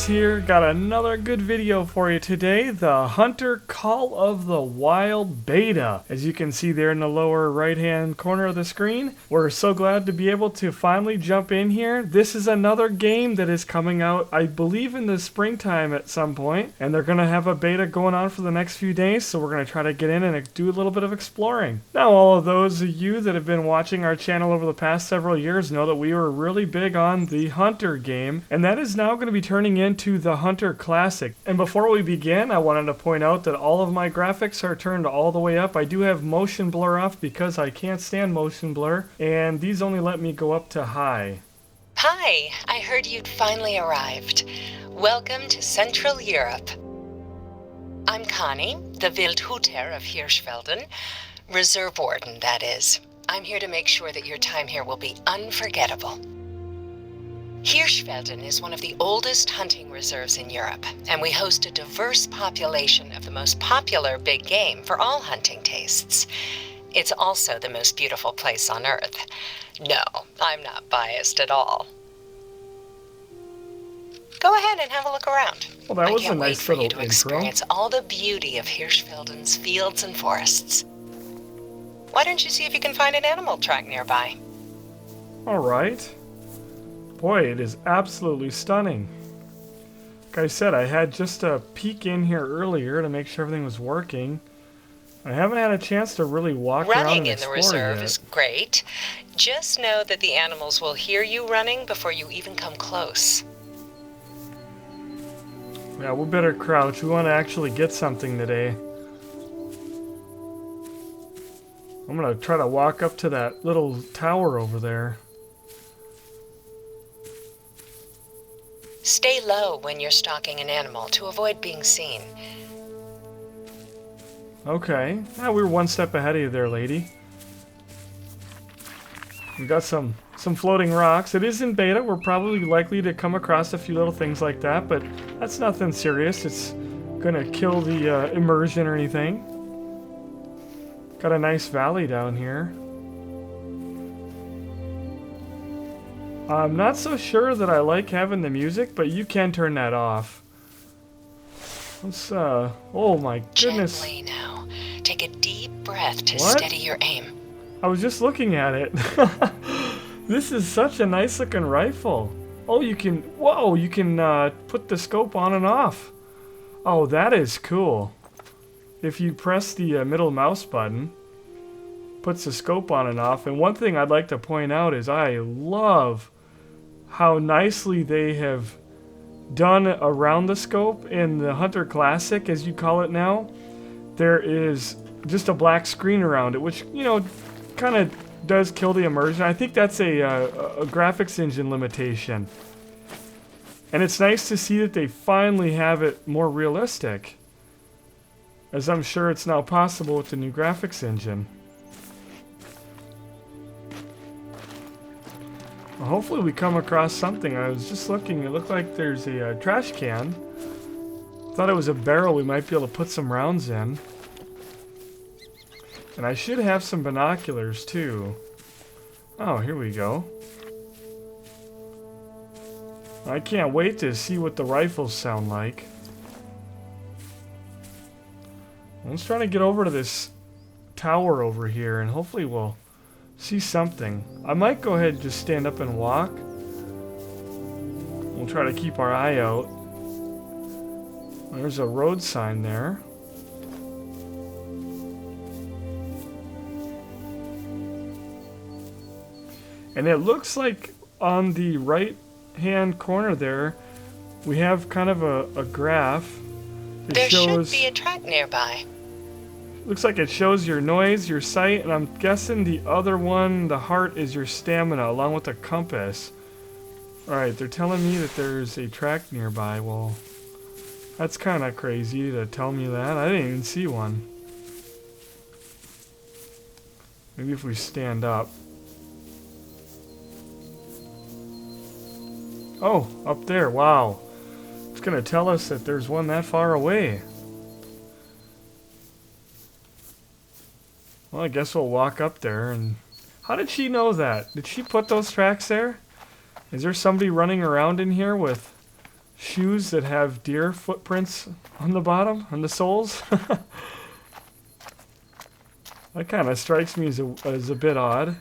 GunninGamerz here. Got another good video for you today. The Hunter Call of the Wild Beta. As you can see there in the lower right hand corner of the screen, we're so glad to be able to finally jump in here. This is another game that is coming out, I believe, in the springtime at some point, and they're going to have a beta going on for the next few days, so we're going to try to get in and do a little bit of exploring. Now, all of those of you that have been watching our channel over the past several years know that we were really big on the Hunter game, and that is now going to be turning into the Hunter Classic. And before we begin, I wanted to point out that all of my graphics are turned all the way up. I do have motion blur off because I can't stand motion blur, and these only let me go up to high. Hi, I heard you'd finally arrived. Welcome to Central Europe. I'm Connie, the Wildhüter of Hirschfelden. Reserve Warden, that is. I'm here to make sure that your time here will be unforgettable. Hirschfelden is one of the oldest hunting reserves in Europe, and we host a diverse population of the most popular big game for all hunting tastes. It's also the most beautiful place on Earth. No, I'm not biased at all. Go ahead and have a look around. Well, that was a nice little intro. I can't wait for you to experience all the beauty of Hirschfelden's fields and forests. Why don't you see if you can find an animal track nearby? All right. Boy, it is absolutely stunning. Like I said, I had just a peek in here earlier to make sure everything was working. I haven't had a chance to really walk around and explore Running in the reserve yet. is great. Just know that the animals will hear you running before you even come close. Yeah, we better crouch. We want to actually get something today. I'm going to try to walk up to that little tower over there. Stay low when you're stalking an animal to avoid being seen. Okay. Yeah, we were one step ahead of you there, lady. We got some floating rocks. It is in beta. We're probably likely to come across a few little things like that, but that's nothing serious. It's gonna kill the immersion or anything. Got a nice valley down here. I'm not so sure that I like having the music, but you can turn that off. Let's, oh my goodness. Gently now. Take a deep breath to What? steady your aim. I was just looking at it. This is such a nice looking rifle. Oh, you can, whoa, you can put the scope on and off. Oh, that is cool. If you press the middle mouse button, puts the scope on and off. And one thing I'd like to point out is I love how nicely they have done around the scope in the Hunter Classic, as you call it now. There is just a black screen around it, which, you know, kind of does kill the immersion. I think that's a graphics engine limitation. And it's nice to see that they finally have it more realistic, as I'm sure it's now possible with the new graphics engine. Well, hopefully we come across something. I was just looking, it looked like there's a trash can. Thought it was a barrel we might be able to put some rounds in. And I should have some binoculars too. Oh, here we go. I can't wait to see what the rifles sound like. Let's try to get over to this tower over here and hopefully we'll see something. I might go ahead and just stand up and walk. We'll try to keep our eye out. There's a road sign there. And it looks like on the right hand corner there we have kind of a graph that There shows, should be a track nearby. looks like it shows your noise, your sight, and I'm guessing the other one, the heart, is your stamina along with the compass. Alright, they're telling me that there's a track nearby. Well, that's kind of crazy to tell me that. I didn't even see one. Maybe if we stand up. Oh, up there, wow. It's gonna tell us that there's one that far away. Well, I guess we'll walk up there and... How did she know that? Did she put those tracks there? Is there somebody running around in here with shoes that have deer footprints on the bottom, on the soles. That kind of strikes me as a bit odd.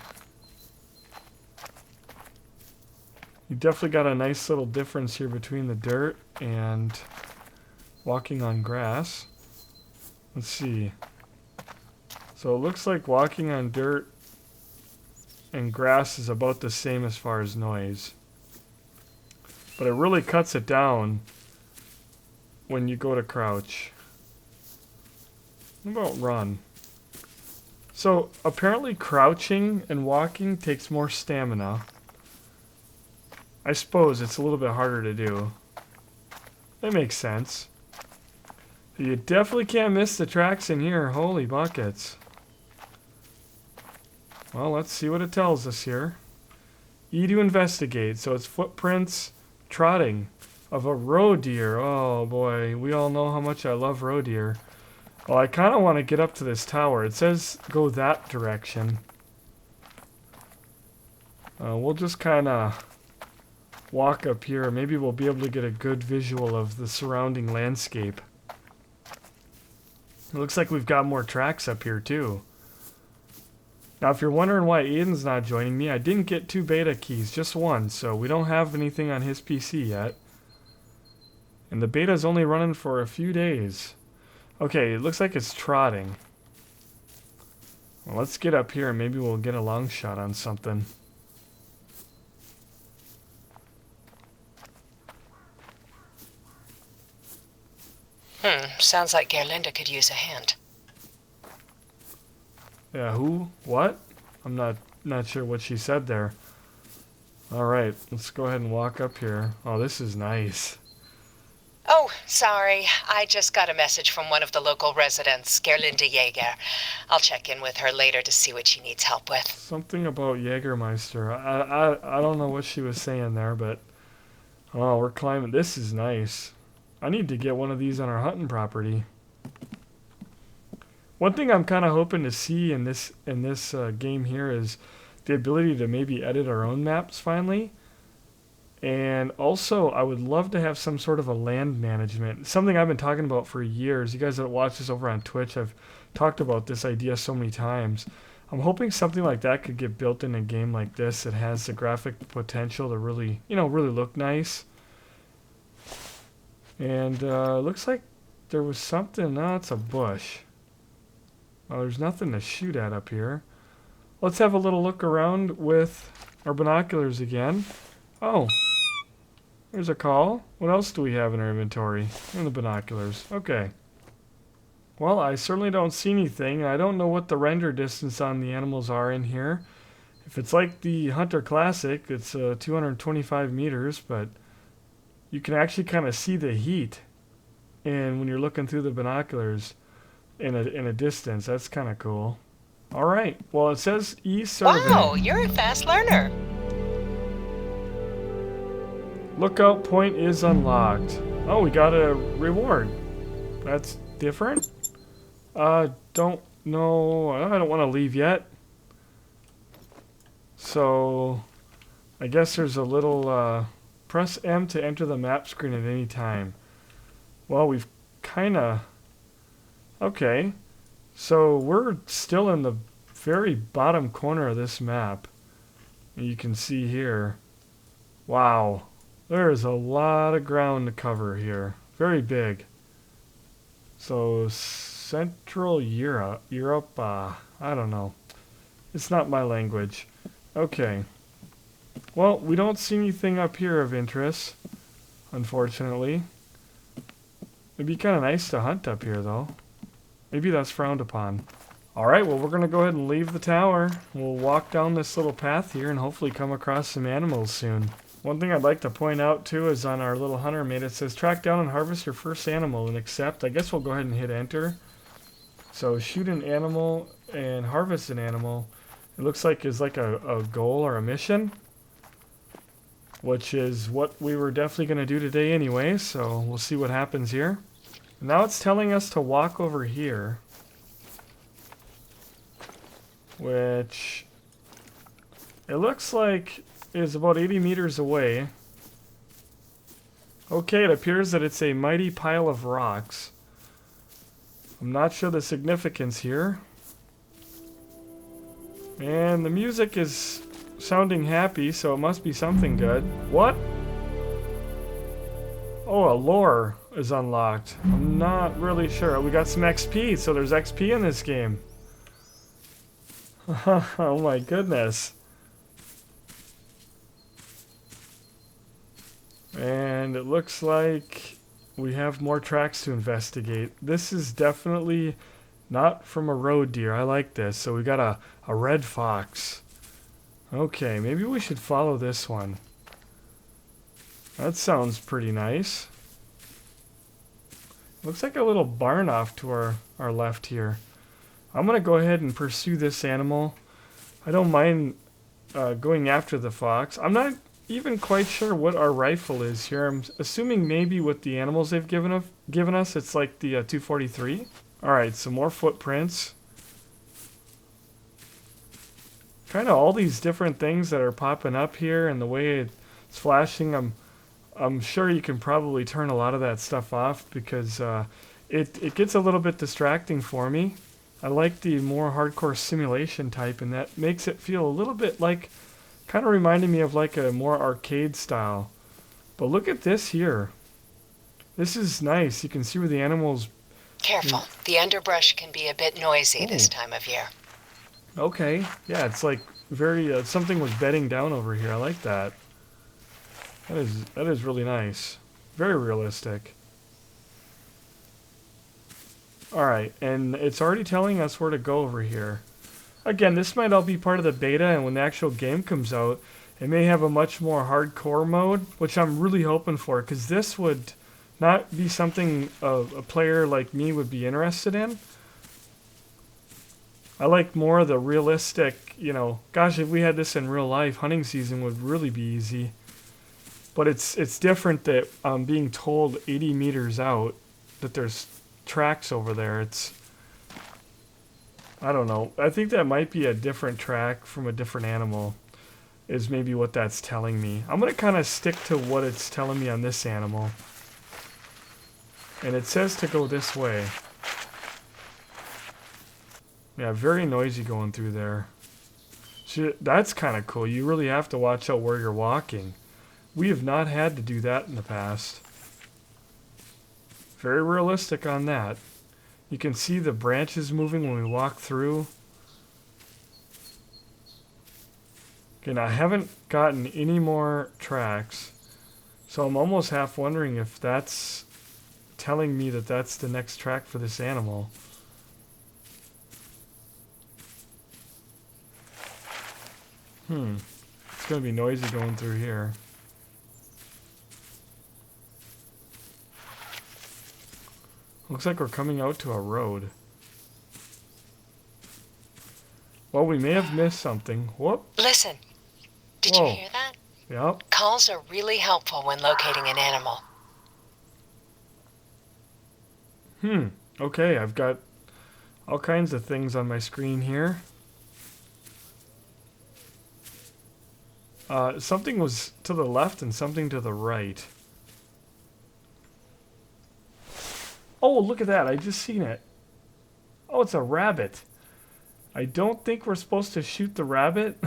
You definitely got a nice little difference here between the dirt and walking on grass. Let's see. So it looks like walking on dirt and grass is about the same as far as noise. But it really cuts it down when you go to crouch. What about run? So apparently crouching and walking takes more stamina. I suppose it's a little bit harder to do. That makes sense. You definitely can't miss the tracks in here. Holy buckets. Well, let's see what it tells us here. E to investigate. So it's footprints trotting of a roe deer. Oh boy, we all know how much I love roe deer. Well, I kind of want to get up to this tower. It says go that direction. We'll just kind of walk up here. Maybe we'll be able to get a good visual of the surrounding landscape. It looks like we've got more tracks up here too. Now, if you're wondering why Aiden's not joining me, I didn't get 2 beta keys, just 1, so we don't have anything on his PC yet. And the beta's only running for a few days. Okay, it looks like it's trotting. Well, let's get up here and maybe we'll get a long shot on something. Sounds like Gerlinda could use a hand. Yeah, who? What? I'm not sure what she said there. Alright, let's go ahead and walk up here. Oh, this is nice. Oh, sorry. I just got a message from one of the local residents, Gerlinda Jaeger. I'll check in with her later to see what she needs help with. Something about Jägermeister. I don't know what she was saying there, but... Oh, we're climbing. This is nice. I need to get one of these on our hunting property. One thing I'm kind of hoping to see in this game here is the ability to maybe edit our own maps finally. And also, I would love to have some sort of a land management. Something I've been talking about for years. You guys that watch this over on Twitch, I've talked about this idea so many times. I'm hoping something like that could get built in a game like this that has the graphic potential to really, really look nice. And looks like there was something. No, it's a bush. Oh, there's nothing to shoot at up here. Let's have a little look around with our binoculars again. Oh, there's a call. What else do we have in our inventory? In the binoculars. Okay. Well, I certainly don't see anything. I don't know what the render distance on the animals are in here. If it's like the Hunter Classic, it's 225 meters, but you can actually kind of see the heat. And when you're looking through the binoculars in a distance, that's kind of cool. All right. Well, it says E-survey. Wow, you're a fast learner. Lookout point is unlocked. Oh, we got a reward. That's different. Don't know. I don't want to leave yet. So, I guess there's a little, press M to enter the map screen at any time. Well, we've kind of... Okay. So, we're still in the very bottom corner of this map. You can see here. Wow. There's a lot of ground to cover here. Very big. So, Central Europe, I don't know. It's not my language. Okay. Well, we don't see anything up here of interest, unfortunately. It'd be kind of nice to hunt up here, though. Maybe that's frowned upon. Alright, well, we're going to go ahead and leave the tower. We'll walk down this little path here and hopefully come across some animals soon. One thing I'd like to point out, too, is on our little hunter mate, it says track down and harvest your first animal and accept. I guess we'll go ahead and hit enter. So shoot an animal and harvest an animal. It looks like it's like a goal or a mission, which is what we were definitely going to do today anyway, so we'll see what happens here. Now it's telling us to walk over here, which it looks like is about 80 meters away. Okay, it appears that it's a mighty pile of rocks. I'm not sure the significance here. And the music is sounding happy, so it must be something good. What? Oh, a lore is unlocked. I'm not really sure. We got some XP, so there's XP in this game. Oh my goodness. And it looks like we have more tracks to investigate. This is definitely not from a road deer. I like this. So we got a red fox. Okay, maybe we should follow this one. That sounds pretty nice. Looks like a little barn off to our left here. I'm going to go ahead and pursue this animal. I don't mind going after the fox. I'm not even quite sure what our rifle is here. I'm assuming maybe with the animals they've given us, it's like the 243. Alright, some more footprints. Kind of all these different things that are popping up here and the way it's flashing. I'm sure you can probably turn a lot of that stuff off because it gets a little bit distracting for me. I like the more hardcore simulation type, and that makes it feel a little bit like, kind of reminding me of like a more arcade style. But look at this here. This is nice. You can see where the animals... Careful. The underbrush can be a bit noisy this time of year. Okay. Yeah, it's like very... something was bedding down over here. I like that. That is really nice. Very realistic. Alright, and it's already telling us where to go over here. Again, this might all be part of the beta, and when the actual game comes out, it may have a much more hardcore mode, which I'm really hoping for, because this would not be something a player like me would be interested in. I like more of the realistic, you know, gosh, if we had this in real life, hunting season would really be easy. But it's different that I'm being told 80 meters out that there's tracks over there. I don't know. I think that might be a different track from a different animal, is maybe what that's telling me. I'm going to kind of stick to what it's telling me on this animal. And it says to go this way. Yeah, very noisy going through there. That's kind of cool. You really have to watch out where you're walking. We have not had to do that in the past. Very realistic on that. You can see the branches moving when we walk through. Okay, now I haven't gotten any more tracks, so I'm almost half wondering if that's telling me that that's the next track for this animal. It's going to be noisy going through here. Looks like we're coming out to a road. Well, we may have missed something. Whoop. Listen. Did you hear that? Yep. Calls are really helpful when locating an animal. Okay, I've got all kinds of things on my screen here. Something was to the left and something to the right. Oh, look at that. I just seen it. Oh, it's a rabbit. I don't think we're supposed to shoot the rabbit.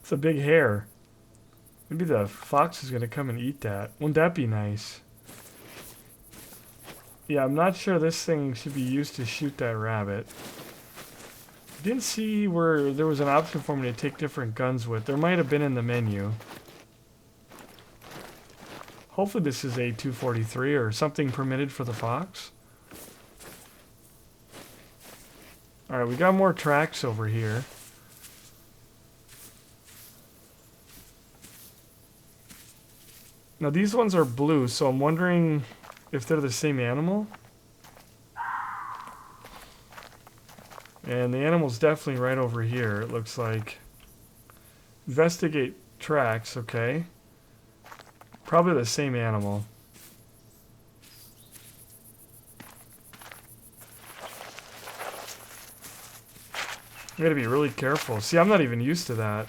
It's a big hare. Maybe the fox is going to come and eat that. Wouldn't that be nice? Yeah, I'm not sure this thing should be used to shoot that rabbit. I didn't see where there was an option for me to take different guns with. There might have been in the menu. Hopefully this is a 243 or something permitted for the fox. Alright, we got more tracks over here. Now these ones are blue, so I'm wondering if they're the same animal. And the animal's definitely right over here, it looks like. Investigate tracks, okay. Probably the same animal. You gotta be really careful. See, I'm not even used to that.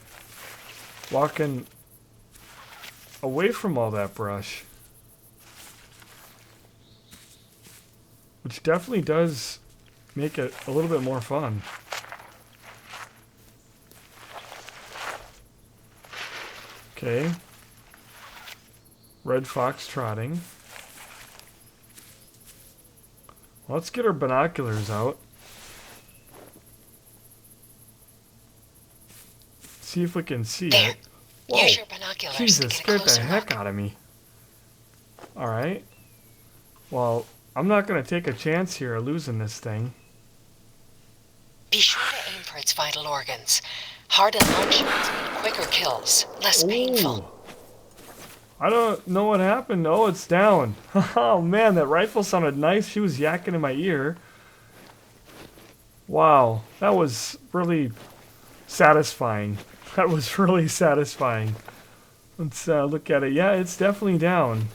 Walking away from all that brush. which definitely does make it a little bit more fun. Okay. Red fox trotting. Let's get our binoculars out. See if we can see There. it. Whoa. Use your binoculars Jesus, to get a scared the closer heck look. out of me. Alright. Well, I'm not going to take a chance here of losing this thing. Be sure to aim for its vital organs. Hard and long shots mean quicker kills, less painful. I don't know what happened. Oh, it's down. Oh man, that rifle sounded nice. She was yakking in my ear. Wow, that was really satisfying. That was really satisfying. Let's look at it. Yeah, it's definitely down.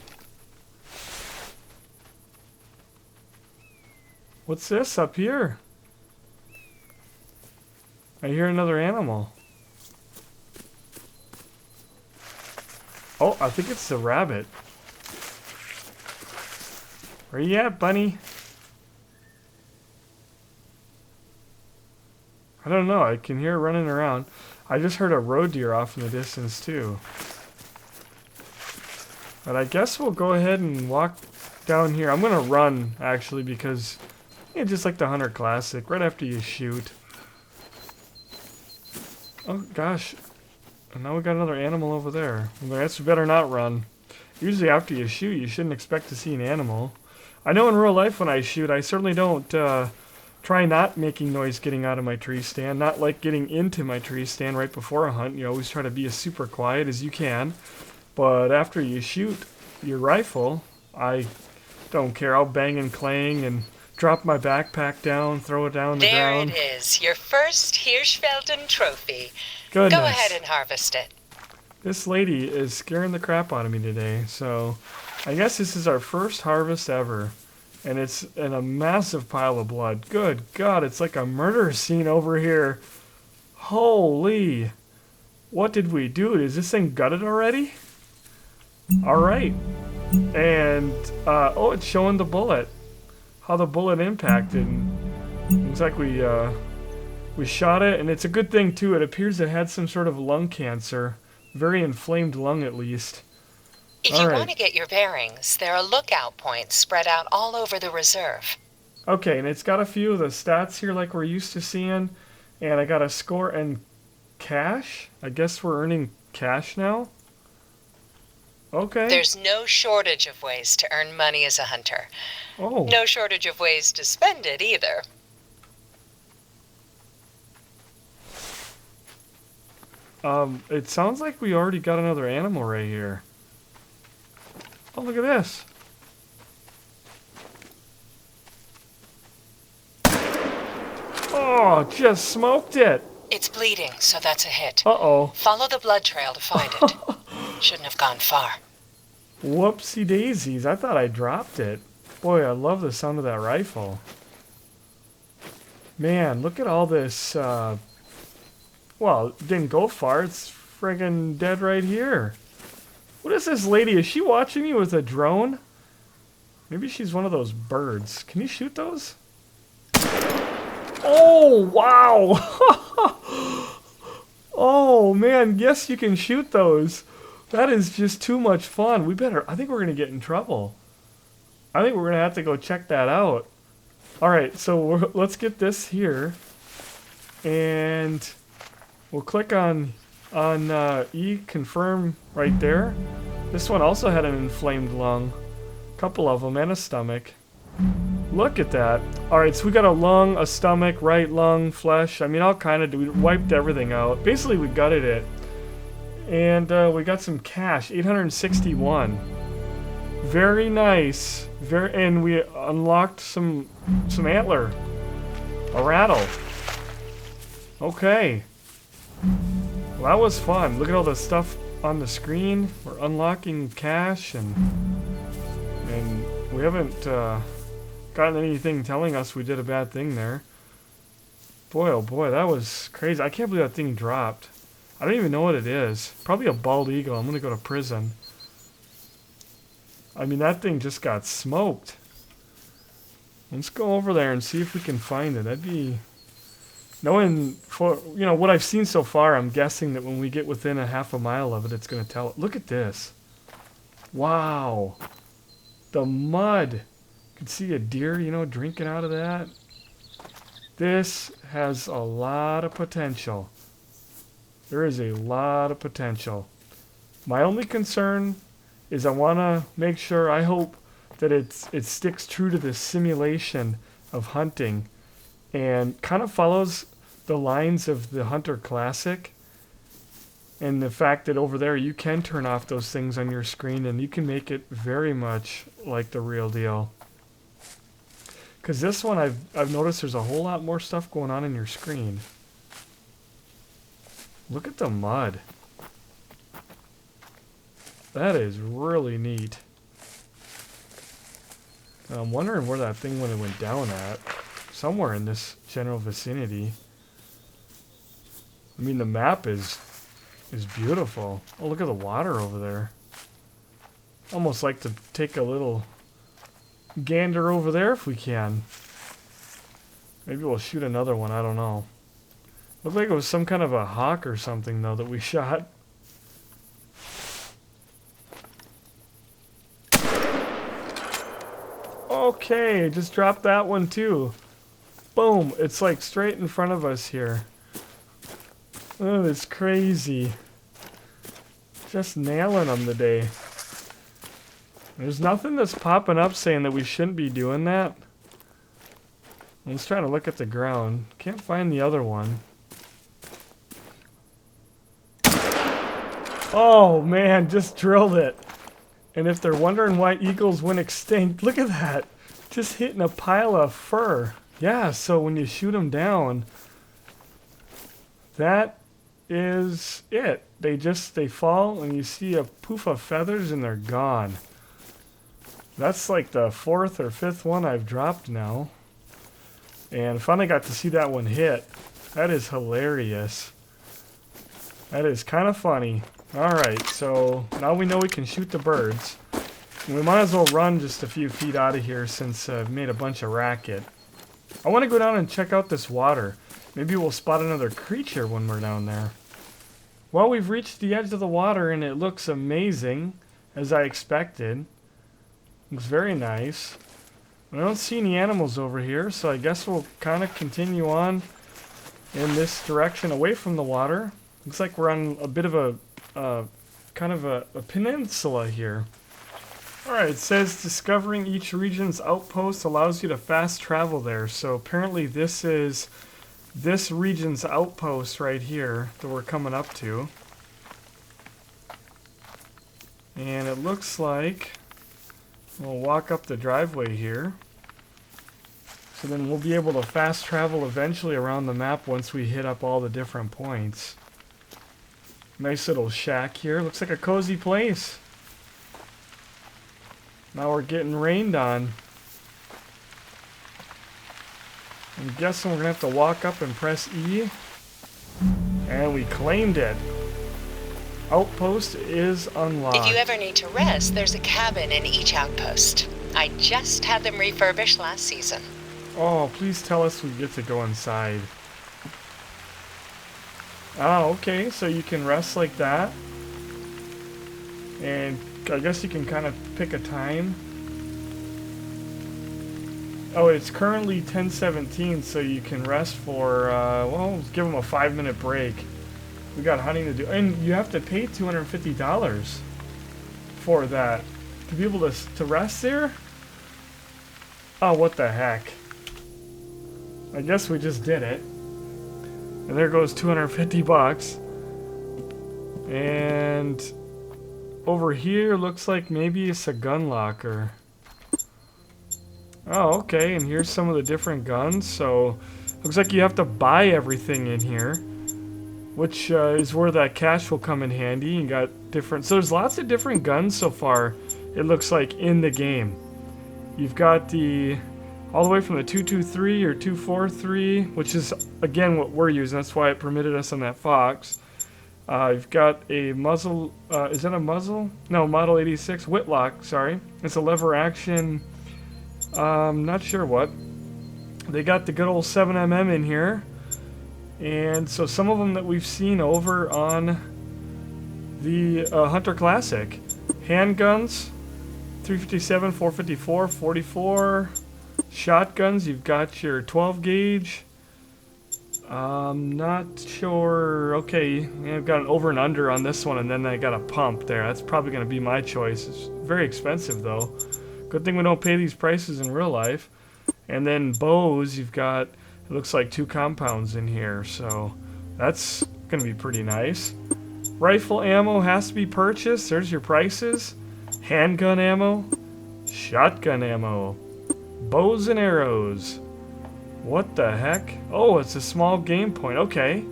What's this up here? I hear another animal. Oh, I think it's a rabbit. Where you at, bunny? I don't know. I can hear it running around. I just heard a roe deer off in the distance, too. But I guess we'll go ahead and walk down here. I'm going to run, actually, because yeah, just like the Hunter Classic, right after you shoot. Oh, gosh. And now we got another animal over there. Well, I guess we better not run. Usually after you shoot, you shouldn't expect to see an animal. I know in real life when I shoot, I certainly don't try not making noise getting out of my tree stand. Not like getting into my tree stand right before a hunt. You always try to be as super quiet as you can. But after you shoot your rifle, I don't care. I'll bang and clang and drop my backpack down, throw it down the ground. There it is, your first Hirschfelden trophy. Goodness. Go ahead and harvest it. This lady is scaring the crap out of me today, so I guess this is our first harvest ever. And it's in a massive pile of blood. Good God, it's like a murder scene over here. Holy. What did we do? Is this thing gutted already? Alright. And, oh, it's showing the bullet. How the bullet impacted. Looks like we shot it, and it's a good thing too. It appears it had some sort of lung cancer. Very inflamed lung, at least. If you want to get your bearings, there are lookout points spread out all over the reserve. Okay, and it's got a few of the stats here like we're used to seeing. And I got a score and cash. I guess we're earning cash now. Okay. There's no shortage of ways to earn money as a hunter. Oh. No shortage of ways to spend it either. It sounds like we already got another animal right here. Oh, look at this. Oh, just smoked it. It's bleeding, so that's a hit. Uh-oh. Follow the blood trail to find it. Shouldn't have gone far. Whoopsie daisies. I thought I dropped it. Boy, I love the sound of that rifle. Man, look at all this, well, it didn't go far. It's friggin' dead right here. What is this lady? Is she watching me with a drone? Maybe she's one of those birds. Can you shoot those? Oh, wow! Oh, man, yes, you can shoot those. That is just too much fun. I think we're going to get in trouble. I think we're going to have to go check that out. Alright, so let's get this here. And we'll click on E, confirm right there. This one also had an inflamed lung. A couple of them, and a stomach. Look at that. Alright, so we got a lung, a stomach, right lung, flesh. I mean, all kind of, we wiped everything out. Basically, we gutted it. And we got some cash, 861. Very nice. And we unlocked some antler. A rattle. Okay. Well, that was fun. Look at all the stuff on the screen. We're unlocking cash, and we haven't gotten anything telling us we did a bad thing there. Boy, oh boy, that was crazy. I can't believe that thing dropped. I don't even know what it is. Probably a bald eagle. I'm going to go to prison. I mean, that thing just got smoked. Let's go over there and see if we can find it. That'd be... Knowing, for what I've seen so far, I'm guessing that when we get within a half a mile of it, it's going to tell it. Look at this. Wow. The mud. You can see a deer, drinking out of that. This has a lot of potential. There is a lot of potential. My only concern is I want to make sure, I hope that it sticks true to this simulation of hunting and kind of follows the lines of the Hunter Classic, and the fact that over there you can turn off those things on your screen and you can make it very much like the real deal. Because this one I've noticed there's a whole lot more stuff going on in your screen. Look at the mud. That is really neat. I'm wondering where that thing went down at. Somewhere in this general vicinity. I mean, the map is beautiful. Oh, look at the water over there. Almost like to take a little gander over there if we can. Maybe we'll shoot another one, I don't know. Looked like it was some kind of a hawk or something, though, that we shot. Okay, just dropped that one too. Boom, it's like straight in front of us here. Oh, that's crazy. Just nailing them today. There's nothing that's popping up saying that we shouldn't be doing that. Let's try to look at the ground. Can't find the other one. Oh man, just drilled it. And if they're wondering why eagles went extinct, look at that. Just hitting a pile of fur. Yeah, so when you shoot them down, that is it. They fall and you see a poof of feathers and they're gone. That's like the 4th or 5th one I've dropped now. And finally got to see that one hit. That is hilarious. That is kind of funny. Alright, so now we know we can shoot the birds. We might as well run just a few feet out of here since I've made a bunch of racket. I want to go down and check out this water. Maybe we'll spot another creature when we're down there. Well, we've reached the edge of the water and it looks amazing, as I expected. Looks very nice. I don't see any animals over here, so I guess we'll kind of continue on in this direction away from the water. Looks like we're on a bit of a kind of a peninsula here. Alright, it says discovering each region's outpost allows you to fast travel there. So apparently this is this region's outpost right here that we're coming up to. And it looks like we'll walk up the driveway here. So then we'll be able to fast travel eventually around the map once we hit up all the different points. Nice little shack here. Looks like a cozy place. Now we're getting rained on. I'm guessing we're going to have to walk up and press E. And we claimed it. Outpost is unlocked. If you ever need to rest, there's a cabin in each outpost. I just had them refurbished last season. Oh, please tell us we get to go inside. Oh, okay, so you can rest like that. And I guess you can kind of pick a time. Oh, it's currently 10:17, so you can rest for, well, let's give them a 5-minute break. We got hunting to do. And you have to pay $250 for that. To be able to rest there? Oh, what the heck. I guess we just did it. And there goes 250 bucks. And over here looks like maybe it's a gun locker. Oh, okay, and here's some of the different guns. So looks like you have to buy everything in here, which is where that cash will come in handy. You got different, so there's lots of different guns so far, it looks like, in the game. You've got the all the way from the 223 or 243, which is again what we're using. That's why it permitted us on that Fox. You've got a muzzle, is that a muzzle? No, Model 86 Whitlock, sorry. It's a lever action Not sure what. They got the good old 7mm in here. And so some of them that we've seen over on the Hunter Classic. Handguns, 357, 454, 44. Shotguns, you've got your 12 gauge. Not sure. Okay, I've got an over and under on this one, and then I got a pump there. That's probably going to be my choice. It's very expensive, though. Good thing we don't pay these prices in real life. And then bows, you've got, it looks like 2 compounds in here, so that's going to be pretty nice. Rifle ammo has to be purchased. There's your prices. Handgun ammo, shotgun ammo, bows and arrows. What the heck? Oh, it's a small game point. Okay.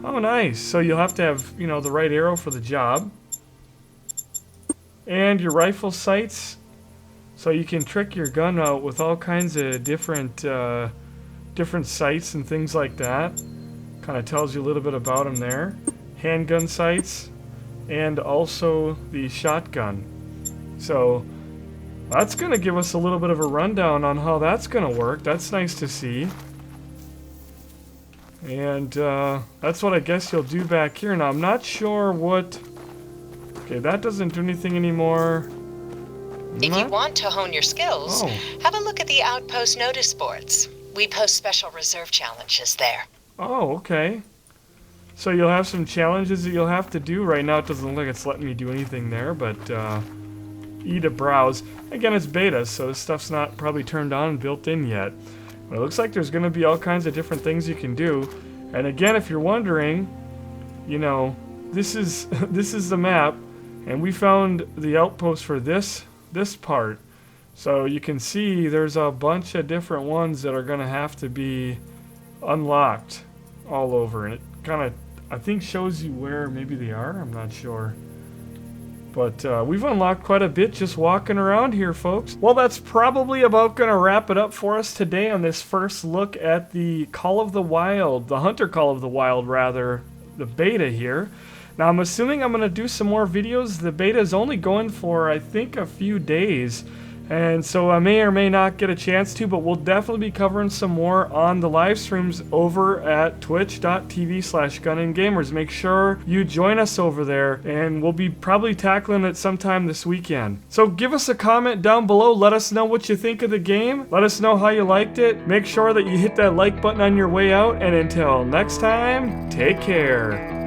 Oh, nice. So you'll have to have, you know, the right arrow for the job. And your rifle sights. So you can trick your gun out with all kinds of different sights and things like that. Kind of tells you a little bit about them there. Handgun sights. And also the shotgun. So that's going to give us a little bit of a rundown on how that's going to work. That's nice to see. And that's what I guess you'll do back here. Now, I'm not sure what... Okay, that doesn't do anything anymore. If you want to hone your skills, have a look at the Outpost notice boards. We post special reserve challenges there. Oh, okay. So you'll have some challenges that you'll have to do. Right now it doesn't look like it's letting me do anything there, but... E to browse. Again, it's beta, so this stuff's not probably turned on and built in yet. But it looks like there's going to be all kinds of different things you can do. And again, if you're wondering, you know, this is the map, and we found the outpost for this part. So you can see there's a bunch of different ones that are going to have to be unlocked all over, and it kind of, I think, shows you where maybe they are. I'm not sure. But we've unlocked quite a bit just walking around here, folks. Well, that's probably about going to wrap it up for us today on this first look at the Call of the Wild, the Hunter Call of the Wild, rather, the beta here. Now, I'm assuming I'm going to do some more videos. The beta is only going for, I think, a few days. And so I may or may not get a chance to, but we'll definitely be covering some more on the live streams over at twitch.tv/GunninGamerz. Make sure you join us over there, and we'll be probably tackling it sometime this weekend. So give us a comment down below. Let us know what you think of the game. Let us know how you liked it. Make sure that you hit that like button on your way out, and until next time, take care.